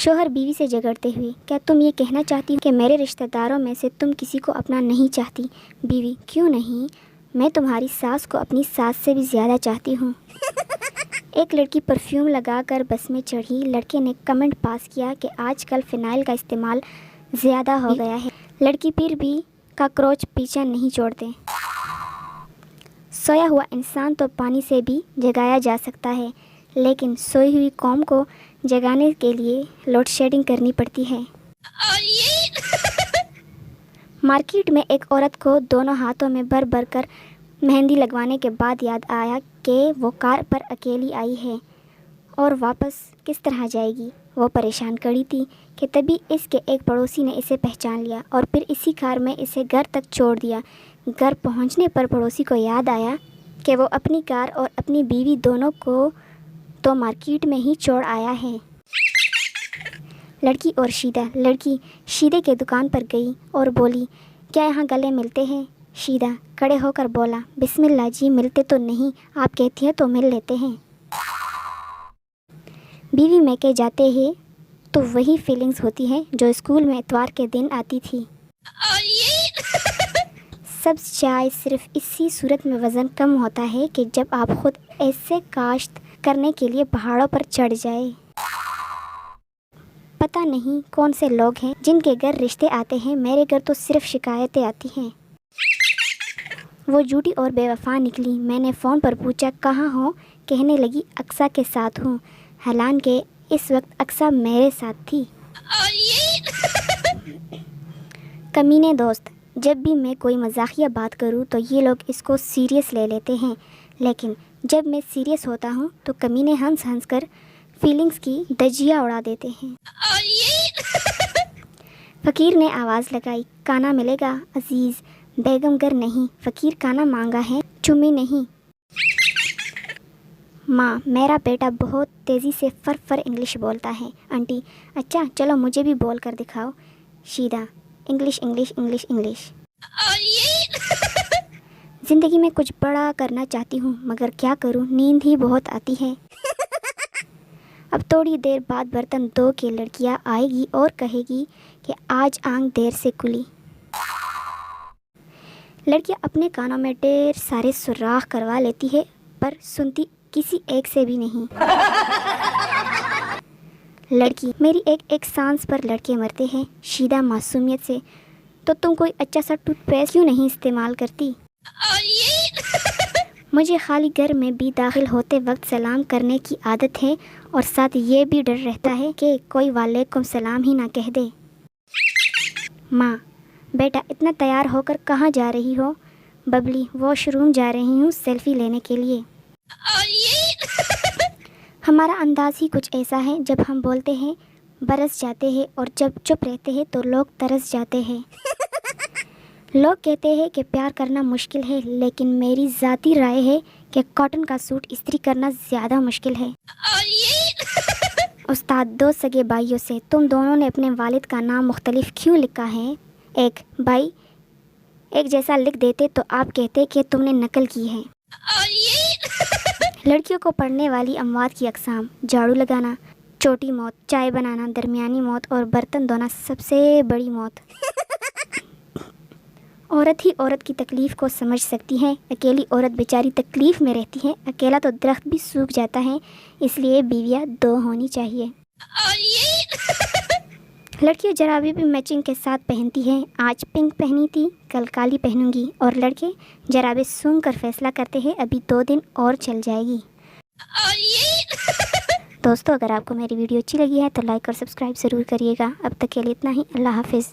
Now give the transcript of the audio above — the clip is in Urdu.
شوہر بیوی سے جھگڑتے ہوئے، کیا تم یہ کہنا چاہتی ہو کہ میرے رشتہ داروں میں سے تم کسی کو اپنا نہیں چاہتی؟ بیوی: کیوں نہیں، میں تمہاری ساس کو اپنی ساس سے بھی زیادہ چاہتی ہوں۔ ایک لڑکی پرفیوم لگا کر بس میں چڑھی، لڑکے نے کمنٹ پاس کیا کہ آج کل فینائل کا استعمال زیادہ ہو گیا ہے، لڑکی پھر بھی کاکروچ پیچھا نہیں چھوڑتے۔ سویا ہوا انسان تو پانی سے بھی جگایا جا سکتا ہے، لیکن سوئی ہوئی قوم کو جگانے کے لیے لوڈ شیڈنگ کرنی پڑتی ہے۔ مارکیٹ میں ایک عورت کو دونوں ہاتھوں میں بھر بھر کر مہندی لگوانے کے بعد یاد آیا کہ وہ کار پر اکیلی آئی ہے اور واپس کس طرح جائے گی۔ وہ پریشان کھڑی تھی کہ تبھی اس کے ایک پڑوسی نے اسے پہچان لیا اور پھر اسی کار میں اسے گھر تک چھوڑ دیا۔ گھر پہنچنے پر پڑوسی کو یاد آیا کہ وہ اپنی کار اور اپنی بیوی دونوں کو تو مارکیٹ میں ہی چھوڑ آیا ہے۔ لڑکی اور شیدہ۔ لڑکی شیدے کے دکان پر گئی اور بولی، کیا یہاں گلے ملتے ہیں؟ شیدہ کھڑے ہو کر بولا، بسم اللہ جی، ملتے تو نہیں، آپ کہتی ہیں تو مل لیتے ہیں۔ بیوی میں کے جاتے ہیں تو وہی فیلنگز ہوتی ہیں جو اسکول میں اتوار کے دن آتی تھی۔ سبز چائے صرف اسی صورت میں وزن کم ہوتا ہے کہ جب آپ خود ایسے کاشت کرنے کے لیے پہاڑوں پر چڑھ جائے۔ پتہ نہیں کون سے لوگ ہیں جن کے گھر رشتے آتے ہیں، میرے گھر تو صرف شکایتیں آتی ہیں۔ وہ جھوٹی اور بے وفا نکلی۔ میں نے فون پر پوچھا، کہاں ہو؟ کہنے لگی، اقصیٰ کے ساتھ ہوں، حالانکہ اس وقت اقصیٰ میرے ساتھ تھی۔ کمینے دوست، جب بھی میں کوئی مزاحیہ بات کروں تو یہ لوگ اس کو سیریس لے لیتے ہیں، لیکن جب میں سیریس ہوتا ہوں تو کمینے ہنس ہنس کر فیلنگز کی دھجیاں اڑا دیتے ہیں۔ فقیر نے آواز لگائی، کانا ملے گا عزیز؟ بیگم گر نہیں، فقیر کانا مانگا ہے، چمی نہیں۔ ماں، میرا بیٹا بہت تیزی سے فر فر انگلش بولتا ہے۔ آنٹی: اچھا چلو مجھے بھی بول کر دکھاؤ۔ شیدہ: انگلش انگلش انگلش انگلش۔ زندگی میں کچھ بڑا کرنا چاہتی ہوں مگر کیا کروں، نیند ہی بہت آتی ہے۔ اب تھوڑی دیر بعد برتن دھو کے لڑکیاں آئے گی اور کہے گی کہ آج آنکھ دیر سے کھلی۔ لڑکیاں اپنے کانوں میں ڈھیر سارے سوراخ کروا لیتی ہے پر سنتی کسی ایک سے بھی نہیں۔ لڑکی: میری ایک سانس پر لڑکے مرتے ہیں۔ شیدہ معصومیت سے: تو تم کوئی اچھا سا ٹوتھ پیسٹ کیوں نہیں استعمال کرتی؟ مجھے خالی گھر میں بھی داخل ہوتے وقت سلام کرنے کی عادت ہے اور ساتھ یہ بھی ڈر رہتا ہے کہ کوئی وعلیکم السلام ہی نہ کہہ دے۔ ماں: بیٹا اتنا تیار ہو کر کہاں جا رہی ہو؟ ببلی: واش روم جا رہی ہوں سیلفی لینے کے لیے۔ ہمارا انداز ہی کچھ ایسا ہے، جب ہم بولتے ہیں برس جاتے ہیں اور جب چپ رہتے ہیں تو لوگ ترس جاتے ہیں۔ لوگ کہتے ہیں کہ پیار کرنا مشکل ہے، لیکن میری ذاتی رائے ہے کہ کاٹن کا سوٹ استری کرنا زیادہ مشکل ہے۔ استاد: دو سگے بھائیوں سے تم دونوں نے اپنے والد کا نام مختلف کیوں لکھا ہے؟ ایک بھائی ایک جیسا لکھ دیتے تو آپ کہتے کہ تم نے نقل کی ہے۔ لڑکیوں کو پڑھنے والی اموات کی اقسام: جھاڑو لگانا، چھوٹی موت، چائے بنانا، درمیانی موت اور برتن دھونا سب سے بڑی موت۔ عورت ہی عورت کی تکلیف کو سمجھ سکتی ہے، اکیلی عورت بیچاری تکلیف میں رہتی ہے، اکیلا تو درخت بھی سوکھ جاتا ہے، اس لیے بیویاں دو ہونی چاہیے۔ لڑکیاں جرابیں بھی میچنگ کے ساتھ پہنتی ہیں، آج پنک پہنی تھی کل کالی پہنوں گی، اور لڑکے جرابیں سونگھ کر فیصلہ کرتے ہیں ابھی 2 دن اور چل جائے گی۔ دوستو، اگر آپ کو میری ویڈیو اچھی لگی ہے تو لائک اور سبسکرائب ضرور کریے گا۔ اب تک کے لیے اتنا ہی، اللہ حافظ۔